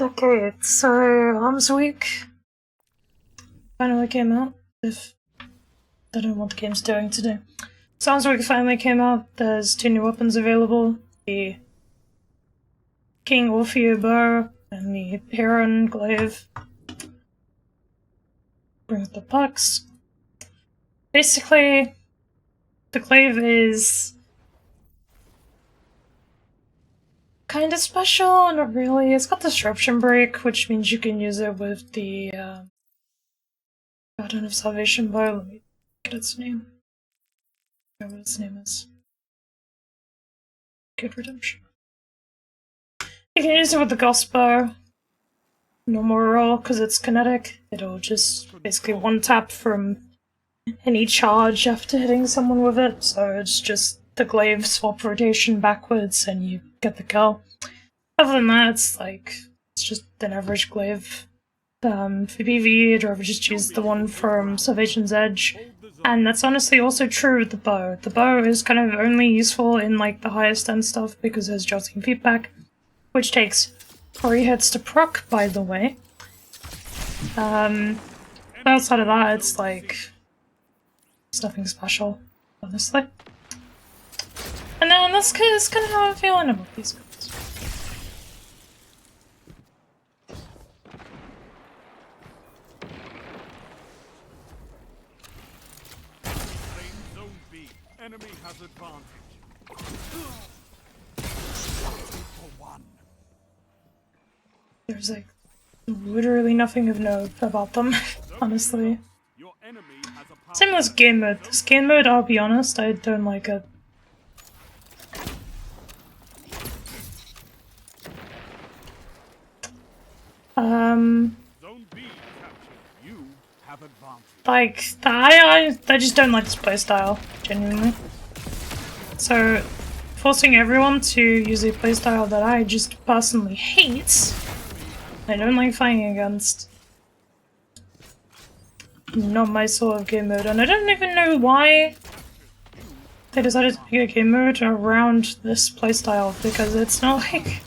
Okay, so Arms Week finally came out, if I don't know what the game's doing today. So Arms Week finally came out, there's 2 new weapons available, the King Orpheo bow and the Heron glaive. Bring up the pucks. Basically, the glaive is kinda special, not really. It's got disruption break, which means you can use it with the Garden of Salvation bow. Let me get its name. I don't know what its name is. Good Redemption. You can use it with the Ghost bow. Normal roll, because it's kinetic. It'll just basically one tap from any charge after hitting someone with it, so it's just the glaive swap rotation backwards and you get the kill. Other than that, it's just an average glaive. For PvE, I'd rather just choose the one from Salvation's Edge, and that's honestly also true with the bow. The bow is kind of only useful in like the highest end stuff because there's jolting feedback, which takes 3 hits to proc, by the way. Outside of that, it's nothing special, honestly. And then that's kind of how I'm feeling about these guys. Enemy has advantage. There's literally nothing of note about them, honestly. Same with game mode. This game mode, I'll be honest, I don't like it. I just don't like this playstyle, genuinely. So, forcing everyone to use a playstyle that I just personally hate, I don't like fighting against. Not my sort of game mode, and I don't even know why they decided to make a game mode around this playstyle, because it's not like...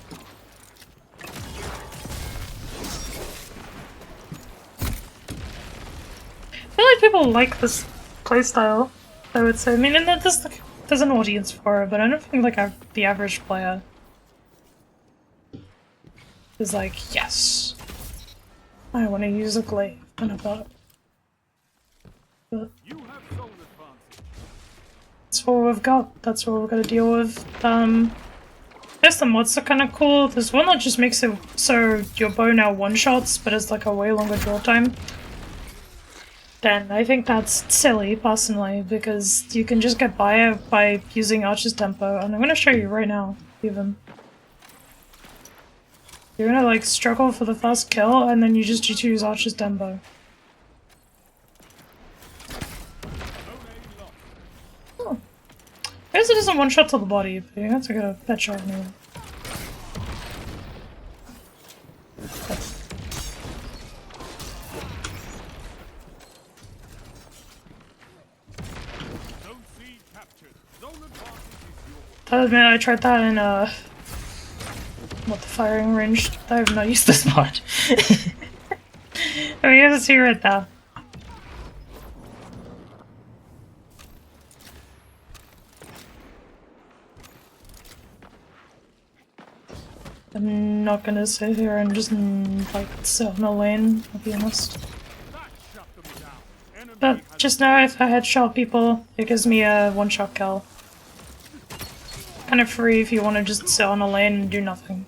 I feel like people like this playstyle, I would say. I mean, and there's an audience for it, but I don't think the average player is like, yes, I want to use a glaive and a bow. But that's what we've got. That's what we've got to deal with. I guess the mods are kind of cool. There's one that just makes it so your bow now one-shots, but it's like a way longer draw time. Then I think that's silly, personally, because you can just get by it by using Archer's Tempo, and I'm gonna show you right now, even. You're gonna struggle for the first kill, and then you just choose Archer's Tempo. Oh. I guess it doesn't one-shot to the body, but you have to get a pet shot anyway. I'll admit I tried that in the firing range. I have not used this mod. I mean, you have to see right now. I'm not gonna sit here and just sit on a lane, I'll be honest. But just know if I headshot people, it gives me a one-shot kill. Kind of free if you want to just sit on a lane and do nothing.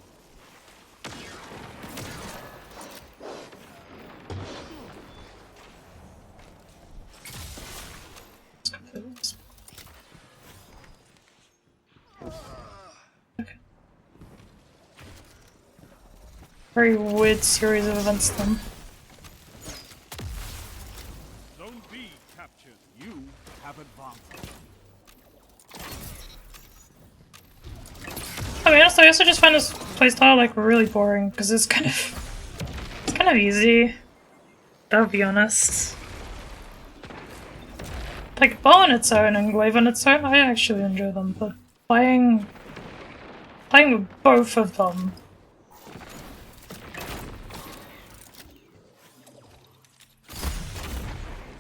Okay. Very weird series of events then. Zone B captured. You have advantage. I mean, honestly, I also just find this playstyle really boring because it's kind of easy. I'll be honest. Bow on its own and glaive on its own, I actually enjoy them, but playing with both of them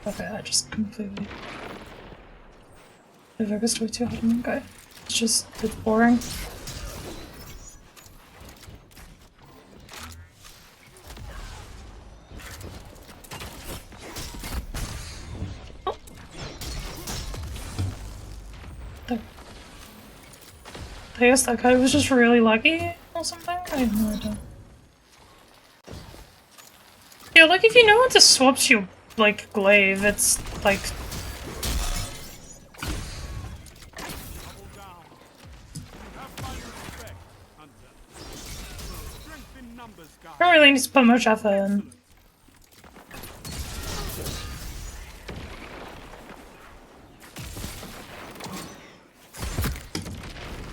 Okay, I just completely focused way too hard on one guy. It's boring. Oh. I guess that guy was just really lucky or something? I have no idea. Yeah, like if you know how to swap your, like, glaive, it's like... I don't really need to put much effort in.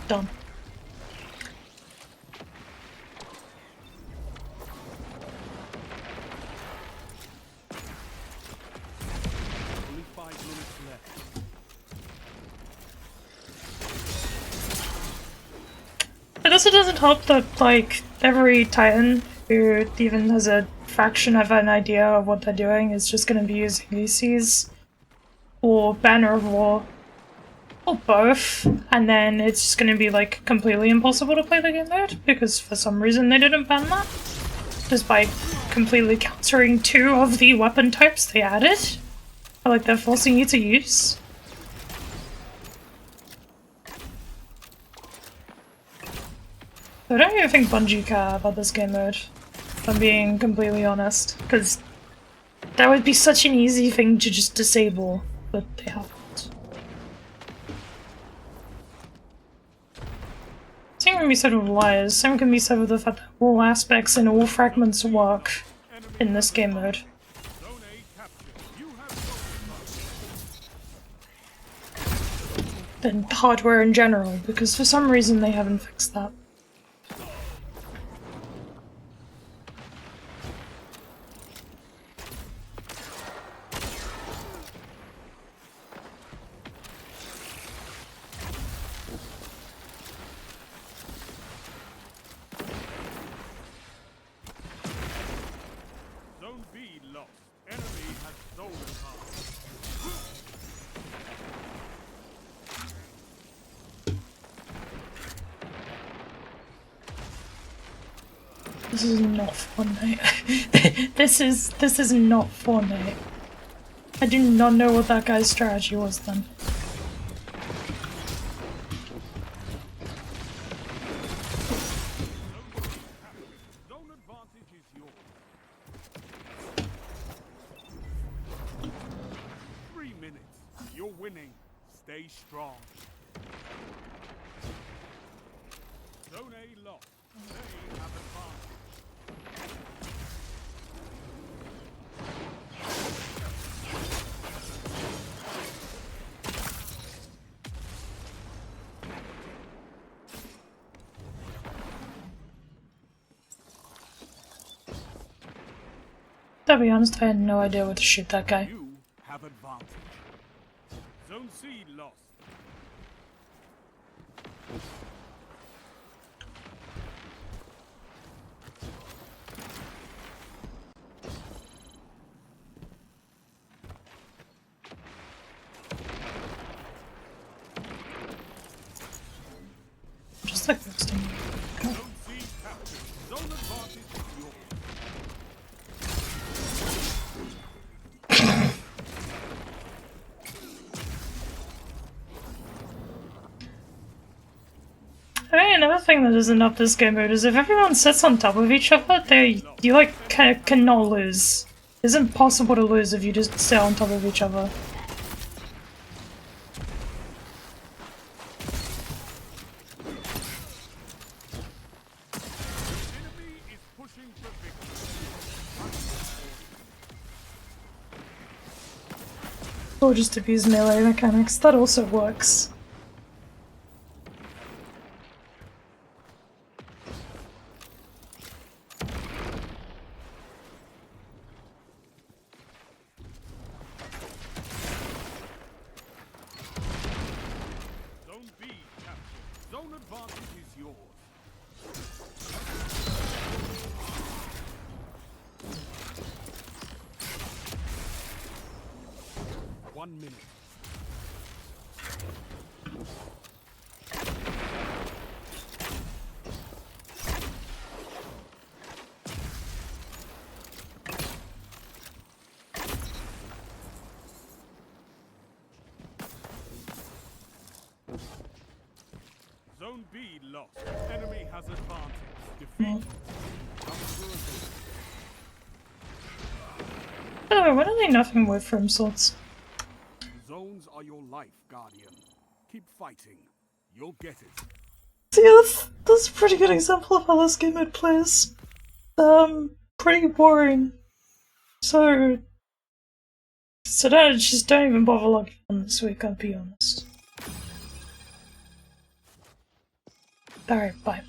Done. Only 5 minutes left. It also doesn't help that, like, every Titan who even has a fraction of an idea of what they're doing is just gonna be using ACs or Banner of War or both, and then it's just gonna be, like, completely impossible to play the game mode because for some reason they didn't ban that. Just by completely countering 2 of the weapon types they added. Or, like, they're forcing you to use. I don't even think Bungie care about this game mode, if I'm being completely honest, because that would be such an easy thing to just disable, but they haven't. Same can be said with liars, same can be said with the fact that all aspects and all fragments work in this game mode. Zone A captured. You have Than hardware in general, because for some reason they haven't fixed that. Zone B lost. Enemy has stolen half. This is not Fortnite. This is not Fortnite. I do not know what that guy's strategy was then. Zone advantage is yours. 3 minutes. You're winning. Stay strong. Zone A lost. They have advantage. To be honest, I had no idea where to shoot that guy. You have advantage. Zone C lost. Just like this thing. Zone C captured. Zone advantage is yours. I mean, another thing that isn't up this game mode is if everyone sits on top of each other, you like cannot lose. It's impossible to lose if you just sit on top of each other. Enemy is pushing for victory. Or just abuse melee mechanics, that also works. Zone B captured. Zone advantage is yours. be lost. Enemy has advantage. Defeat. Come through Oh, why don't they nothing away from swords? Zones are your life, Guardian. Keep fighting. You'll get it. See, that's a pretty good example of how this game mode plays. Pretty boring. So just don't even bother logging on this week, I'll be honest. Alright, bye.